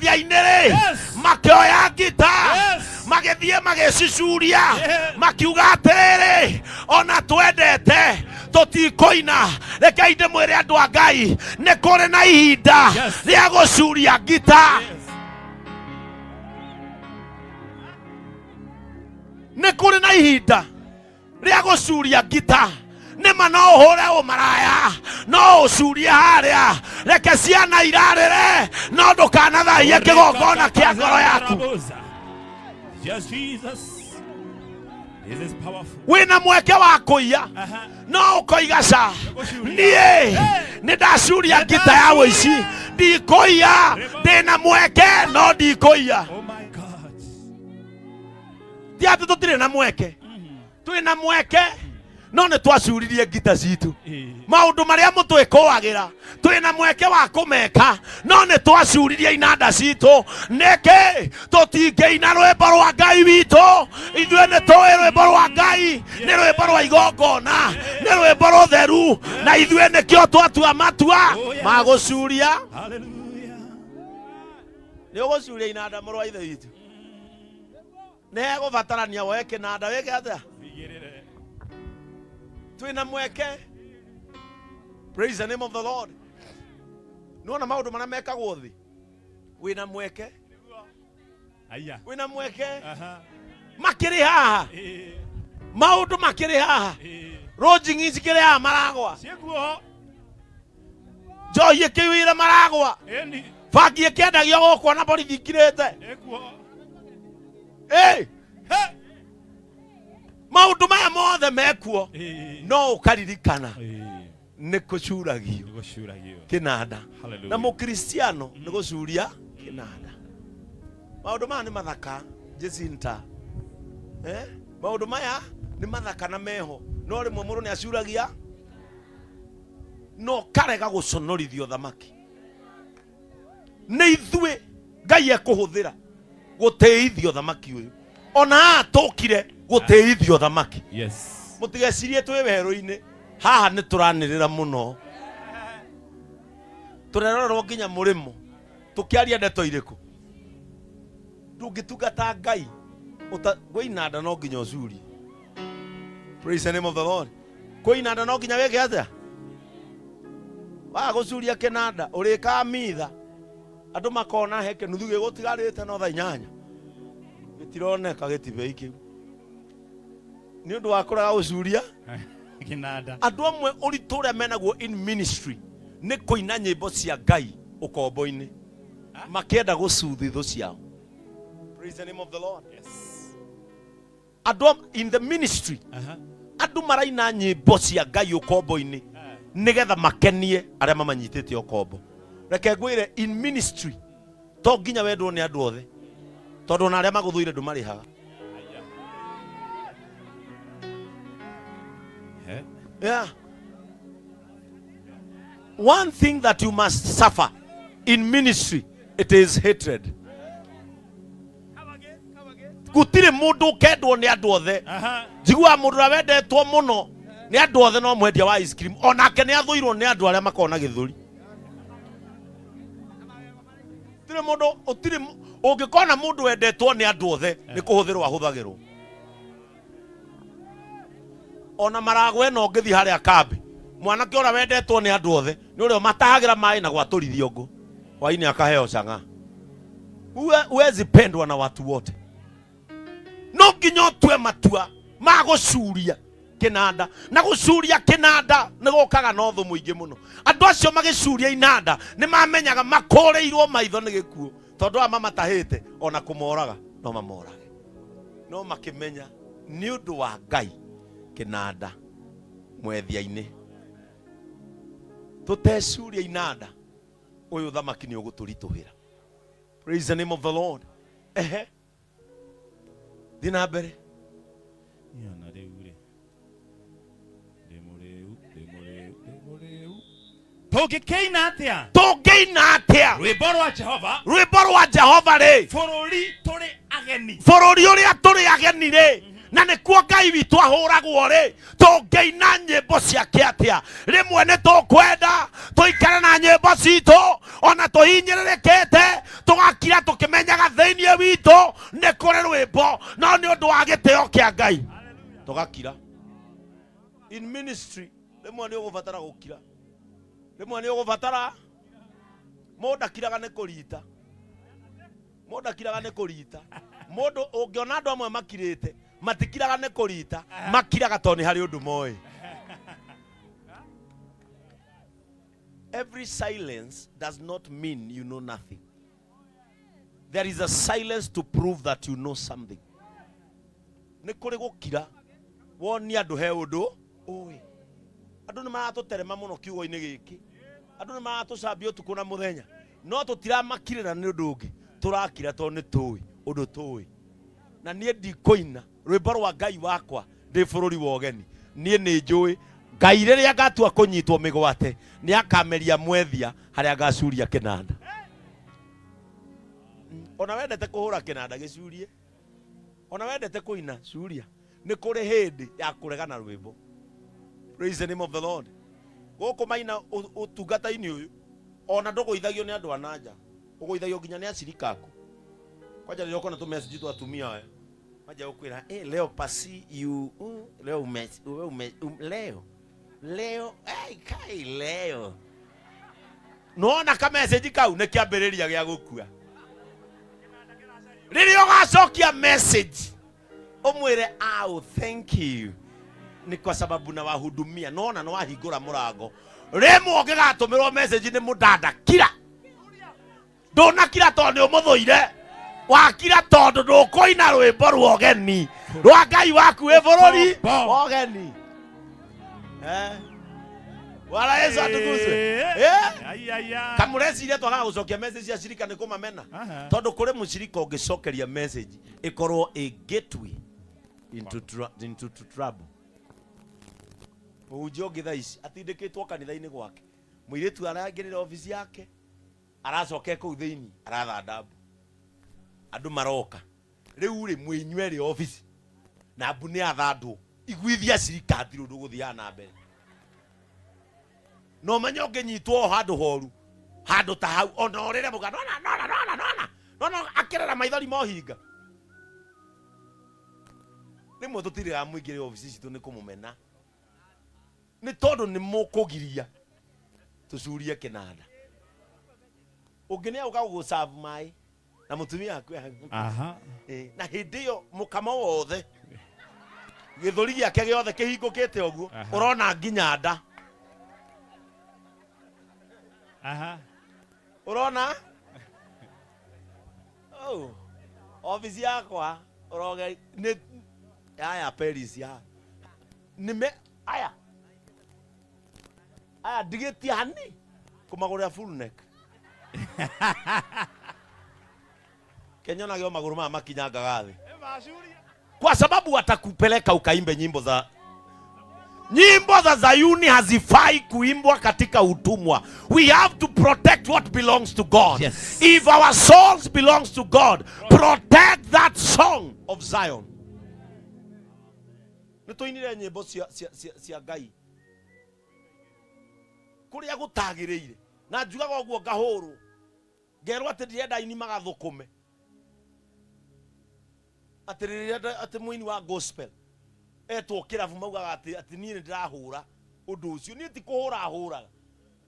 kĩrathia-inĩ makĩoya ngita magĩthiĩ magĩcicuria makiuga atĩrĩrĩ ona twendete tũtikũina rekei ndĩmwĩre andũ a Ngai nĩ kũrĩ na ihinda rĩa gũcuria ngita nĩ kũrĩ na ihinda rĩa gũcuria ngita nĩma no ũhũre ũmaraya no ũcurie harĩa reke ciana irarĩre no ndũkanathaahie kĩgongona kĩa ngoro yaku. Yes, Jesus. This is powerful. Wĩna mweke wa kũiya no ũkoiga ca niĩ nĩ ndacuria ngita ya wĩici ndikũiya ndĩna mweke no ndikũiya. Oh my God. Ti atĩ tũtirĩ na mweke twĩna mweke no nĩ twacuririe ngita citũ maũndũ marĩa mũtwĩkũagĩra twĩna mweke wa kũmeka no nĩ twacuririe inanda citũ nĩkĩ tũtingĩina rwĩmbo rwa Ngai witũ ithuĩ nĩ tũĩ rwĩmbo rwa Ngai nĩ rwĩmbo rwa igongona nĩ rwĩmbo rũtheru na ithuĩ nĩkĩo twatua matua ma gũcuria. Nĩ ũgũcuria inanda mũrũ wa ithe witũ nĩ egũbatarania woe kĩnanda wĩke atĩa twĩna mweke. Praise the name of the Lord. Nona maũndũ marĩa mekagwo thĩ wĩna mweke wĩna mweke makĩrĩ haha maũndũ makĩrĩ haha rũnjing'i cikĩrĩ haha Maragua njohi ĩkĩiyũire Maragua bangi ĩkĩendagio gũkũ na borithi ikirĩte maũndũ maya mothe mekuo no ũkaririkana nĩ gũcuragio kĩnanda na mũkristiano nĩ gũcuria kĩnanda. Maũndũ maya nĩ mathaka Jesinta maũndũ maya nĩ mathaka na meho no rĩmwe mũndũ nĩ acuragia no karega gũconorithio thamaki nĩ ithuĩ Ngai ekũhũthĩra gũtĩithio thamaki ũyũ ona tũkire gũtĩithio thamaki. Yes. Mũtigecirie twĩ werũ-inĩ haha nĩ tũranĩrĩra mũno tũrerorwo nginya mũrĩmo tũkĩaria ndeto irĩkũ ndũngĩtungata Ngai gwĩinanda no nginya ũcurie. Praise the name of the Lord. Kwĩinanda no nginya wĩke atĩa wa gũcuria kĩnanda ũrĩkaga mitha andũ makona heke nuthu gĩgũtigarĩte no thaa 8 gĩtironeka gĩtibei kĩu nĩ ũndũ wa kũrega gũcuria kĩnanda. Andũ amwe ũritũ ũrĩa menaguo in ministry nĩ kũina nyĩmbo cia Ngai ũkombo-inĩ makĩenda gũcuthi thũ ciao. Praise the name of the Lord. Yes. Andũ in the ministry andũ maraina nyĩmbo cia Ngai ũkombo-inĩ nĩgetha makenie arĩa mamanyitĩte ũkombo. Reke ngwĩre in ministry to nginya wendwo nĩ andũ othe tondũ na arĩa magũthũire ndũmarĩhaga. Yeah. One thing that you must suffer in ministry, it is hatred. Gutire mũndũ kendwo nĩ andũ othe. Njigua mũndũ ũrĩa wendetwo mũno nĩ andũ othe no mwendia wa ice cream onake nĩ athũirwo nĩ andũ arĩa makona gĩthũri. Tire mũndũ ũtire ũngĩkona mũndũ wendetwo nĩ andũ othe nĩ kũhũthĩrwo ahũthagĩrwo. Ona Maragua ĩno ngĩthi harĩa kambi mwanake ũrĩa wendetwo nĩ andũ othe nĩ ũrĩa matahagĩra maĩ na gwatũrithia ũngũ hwainĩ akaheo cang'a. Huwezi pendwa na watu wote no nginya ũtue matua ma gũcuria kĩnanda na gũcuria kĩnanda nĩ gũkaga na ũthũ mũingĩ mũno. Andũ acio magĩcuria inanda nĩ mamenyaga makũrĩirwo maitho nĩ gĩkuũ tondũ aya mamatahĩte ona kũmoraga no mamorage no makĩmenya nĩ ũndũ wa Ngai kĩnanda mwethia-inĩ tũtecuria inanda ũyũ thamaki nĩ ũgũtũritũhĩra. Praise the name of the Lord. Dina mbere tũngĩkĩina atĩa rwĩmbo rwa Jehova rĩ bũrũri tũrĩ ageni bũrũri ũrĩa tũrĩ ageni rĩ na nikuo Ngai witũ ahũragwo rĩ tũngĩina nyĩmbo ciake atĩa rĩmwe nĩ tũkwenda tũikare na nyĩmbo citũ ona tũhinyĩrĩrĩkĩte tũgakira tũkĩmenyaga thĩinĩ witũ nĩ kũrĩ rwĩmbo no nĩ ũndũ wa gĩtĩo kĩa Ngai tũgakira. In ministry rĩmwe nĩ ũgũbatara gũkira, rĩmwe nĩ ũgũbatara mũndũ akiraga nĩ kũrita, mũndũ akiraga nĩ kũrita, mũndũ ũngĩona andũ amwe makirĩte matikiraga nĩ kũrita, makiraga tondũ nĩ harĩ ũndũ moĩ. Every silence does not mean you know nothing. There is a silence to prove that you know something. Nĩ kũrĩ gũkira woni andũ he ũndũ ũĩ. Andũ nĩ maratũterema mũno kiugo-inĩ gĩkĩ, andũ nĩ maratũcambia ũtukũ na mũthenya, no tũtiramakirĩra nĩ ũndũ ũngĩ, tũrakira tondũ nĩ tũĩ ũndũ tũĩ. Na niĩ ndikũina rwĩmbo rwa Ngai wakwa ndĩ bũrũri wa ũgeni, niĩ nĩ njũĩ Ngai rĩrĩa ngatua kũnyitwo mĩgwate nĩ akameria mwethia harĩa ngacuria kĩnanda. Ona wendete kũhũra kĩnanda gĩcurie, ona wendete kũina curia, nĩ kũrĩ hĩndĩ ya kũregana rwĩmbo. Praise the name of the Lord. Gũkũ maina ũtungata-inĩ ũyũ ona ndũgũithagio nĩ andũ a nanja, ũgũithagio nginya nĩ acirika aku. Kwaja leo kuna tu message tu atumia haya. Maja ukwira leo pasi you leo leo kai leo. Nona ka message kau ne kiambĩrĩria gĩa gũkua. Rĩrĩa ũgacokia message ũmwĩre thank you ni kwa sababu na wahudumia nona no wahingũra mũrango. Rĩmwe ũngĩgatũmĩrwo message nĩ mũndanda kira. Ndũnakira tondũ nĩ ũmũthũire. Wakira tondu ndukoina rwimbo rwa ũgeni rwa Ngai waku wĩ bũrũri wa ũgeni. Wala Yesu atukuzwe. Kamureciria twaga gũcokia message cia cirika nĩ kũmamena tondu kũrĩ mũcirika ũngĩcokeria message ĩkorwo a gateway into trouble. Mũhunjia ũngĩ thaa ici atindĩkĩtwo kanitha-inĩ gwake, mũirĩtu arangĩrĩra ofici yake aracoka kũu thĩinĩ aratha ndambu. Andu maroka riu ri mwinywe office na mbuni athandwo igwithia cirika thiro ndũgũthiana na mbere no menyo nginyitwo handu horu handu ta hau ona orire muga nona akirera maithori mohinga rimwe tutiriga muingire office citu ni kumumena ni tondu ni mukugiria tucurie kinanda ungine uga guserve mai na mutumia akwe na hindi yo Kamau Othe githuri giake giothe kihingukite oguo urona nginya nda urona office yakwa uroge ni aya Paris ya nime aya digeti hani kumagurira full neck Kenya na maguru mama makinyangaga thĩ kwa sababu watakupeleka ukaimbe nyimbo za Zayuni hazifai kuimbwa katika utumwa. We have to protect what belongs to God. Yes. If our souls belongs to God, protect that song of Zion. Nituinire nyimbo cia Ngai kuria gutagiriire na njugaga ũguo ngahũrwo ngerwo atĩ ndirenda ini magathũkũme ati muini wa gospel etwo kirabu maugaga ati nie ndirahura undu ucio nie ti kuhura ahuraga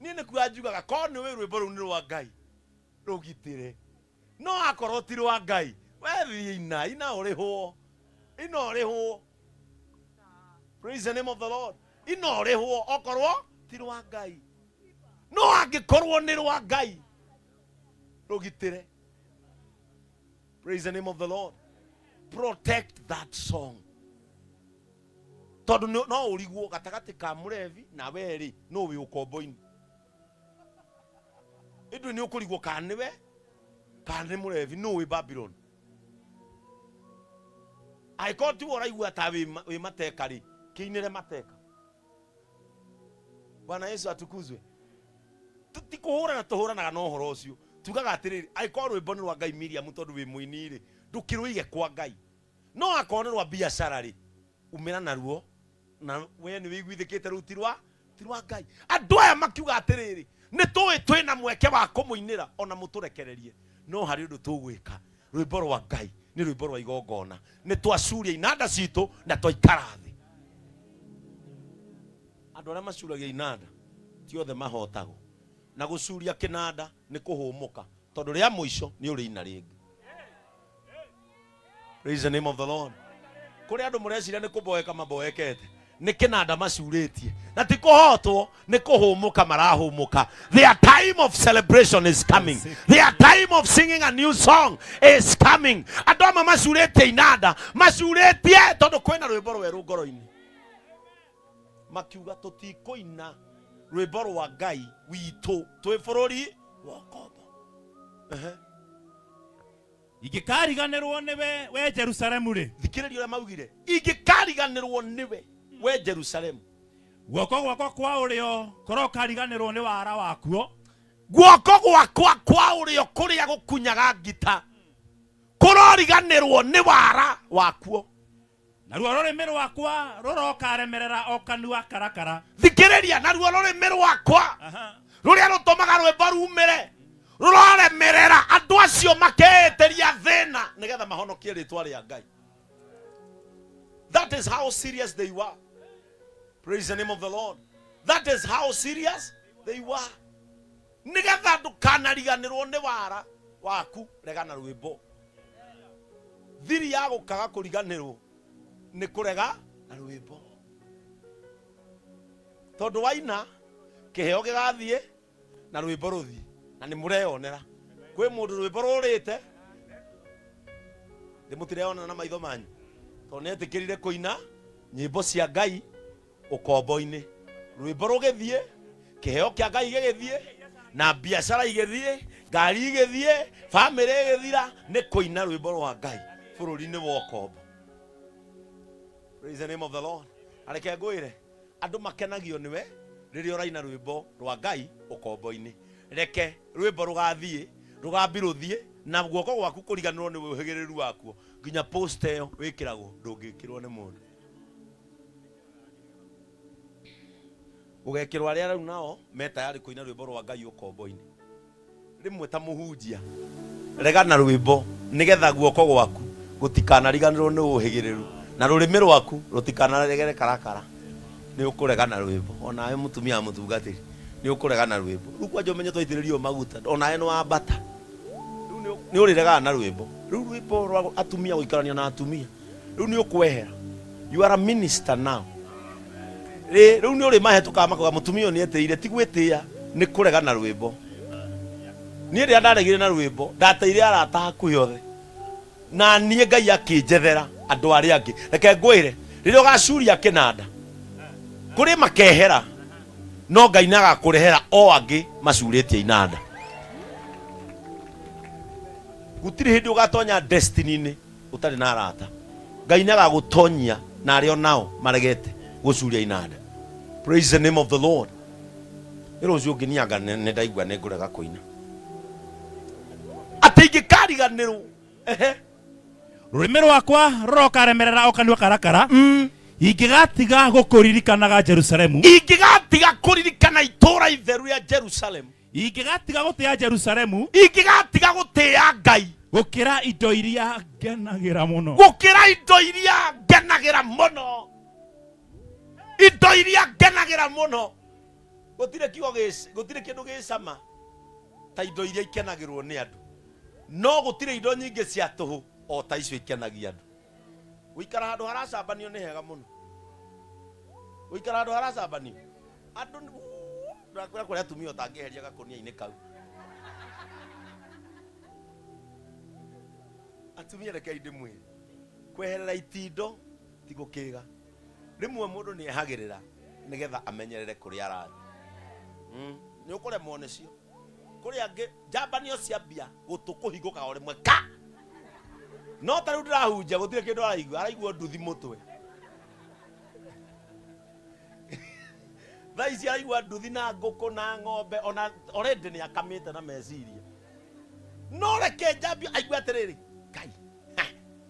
nie ne kuya njugaga ko ni we rwimbo ru ni rwa Ngai rugitire no akorwo ti rwa Ngai we ina urihwo praise the name of the Lord ina urihwo okorwo ti rwa Ngai no angikorwo ni rwa Ngai rugitire praise the name of the Lord. Protect that song. Tondu no urigwo gatagati ka murevi na weri no wi ukombo-ini. Indu ni ukurigwo kaniwe kani murevi no wi Babylon. I got you oraigwa ta wi mateka ri kiinire mateka. Bwana Yesu atukuzwe. Tutikuhura na tuhuranaga no horo ucio. Tugaga atiriri I got rwimbo ni rwa Ngai Miriam tondu wi muini ri ndukiruige kwa Ngai no akonerwa biashara ri umira naruo na we ni wiguithikite rutirwa Ngai. Andu aya makiuga atiriri ni tuwi twina mweke wa kumuinira ona muturekererie no hari undu tugwika rwimbo rwa Ngai ni rwimbo rwa igongona ni twacuria inanda citu na twaikara thi. Andu aria macuragia inanda ti othe mahotagwo na gucuria kinanda ni kuhumuka tondu ria muico ni uri ina ringi. Praise the name of the Lord. Kuri andu mureciria ni kuboeka maboekete ni kinanda macuritie na ti kuhotwo ni kuhumuka marahumuka. Their time of celebration is coming. Their time of singing a new song is coming. Andu ama macuritie inanda macuritie tondu kwina rwimbo rweru ngoro-ini makiuga tutikuina rwimbo rwa Ngai witu twi bururi wa kombo. Ingikariganirwo niwe we Jerusalemu ri thikiriria uria maugire ingikariganirwo niwe we Jerusalemu guoko gwakwa kwa urio korokariganirwo ni wara wakuo guoko gwakwa kwa urio kuria gukunyaga ngita kuroriganirwo ni wara wakuo naruo rurimi rwakwa rurokaremerera okanua karakara. Thikiriria naruo rurimi rwakwa ruria rutumaga rwimbo rumire ruroremerera andu acio makeeteria thina nigetha mahonokie ritwa ria Ngai. That is how serious they were. Praise the name of the Lord. That is how serious they were. Nigetha ndukanariganirwo ni wara waku regana rwimbo. Thiri ya gukaga kuriganirwo ni kurega na rwimbo. Tondu waina kiheo gigathie na rwimbo ruthie na ni mureonera kwi mundu rwimbo rurite ndimutireona na maitho manyu tondu netikirire kuina nyimbo cia Ngai ukombo-ini rwimbo rugithie kiheo kia Ngai gigithie na biashara igithie ngari igithie family igithira ni kuina rwimbo rwa Ngai bururi-ini wa ukombo. Praise the name of the Lord. Areke ngwire andu makenagio niwe riria uraina rwimbo rwa Ngai ukombo-ini. Reke rwimbo rugathie rugambi ruthie na guoko gwaku kuriganirwo ni wihigiriru wakuo nginya post iyo wikiragwo ndungikirwo ni mundu ugekirwo aria riu nao meta yari kuina rwimbo rwa Ngai ukombo-ini. Rimwe ta muhunjia rega na rwimbo nigetha guoko gwaku gutikanariganirwo ni uhigiriru na rurimi rwaku rutikanaregere karakara ni ukurega na rwimbo. Onawe mutumia mutungatiri ni ukurega na rwimbo riu kwanja umenye twaitiririo maguta onawe ni wa bata riu ni urirega na rwimbo riu rwimbo rwa atumia guikarania na atumia riu ni ukwehera. You are a minister now. Riu ni uri mahetuka makoga mutumia ni eteire ti gwitia ni kurega na rwimbo. Ni ria ndaregire na rwimbo ndateire arata hakuhi othe na nie Ngai akinjethera andu aria angi. Reke ngwire riria ugacuria kinanda kuri Makehera no Ngai nagakurehera o angi macuritie inanda. Gutiri hindi ugatonya destiny-ini utari na arata. Ngai nagagutonyia na ario nao maregete gucuria inanda. Praise the name of the Lord. Ero ucio nginianga ne ndaigua ne ngurega kuina ati ingikariganirwo rurimi rwakwa rurokaremerera okanua karakara. Ingigatiga gukuririkanaga Jerusalemu. Ingigatiga kuririkana itura itheru ya Jerusalemu. Ingigatiga gutia Jerusalemu. Ingigatiga gutia Ngai gukira indo iria ngenagira muno. Gukira indo iria ngenagira muno. Indo iria ngenagira muno. Gutire kindu gicama ta indo iria ikenagirwo ni andu. No gutire indo nyingi cia tuhu o ta icio ikenagia andu. Uikara handu haracabanio ni hega muno. Uikara handu haracabanio andu ndakura kuria atumia utangiheria gakunia-ini kau. Atumia reke ndimwe kweherera itindo ti gukiga. Rimwe mundu ni ehagirira nigetha amenyerere kuria arathi. Ni ukuremwo nicio kuria angi jambanio cia mbia gutukuhinguka o rimwe ka no ta riu ndirahunjia gutire kindu araigua nduthi mutwe. Thaici araigua nduthi na nguku na ng'ombe ona already ni akamite na meciria. No reke njambio aigua atiriri Ngai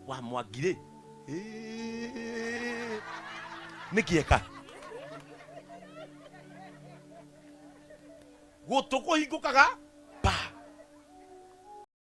wa mwangire nikieka gutu kuhingukaga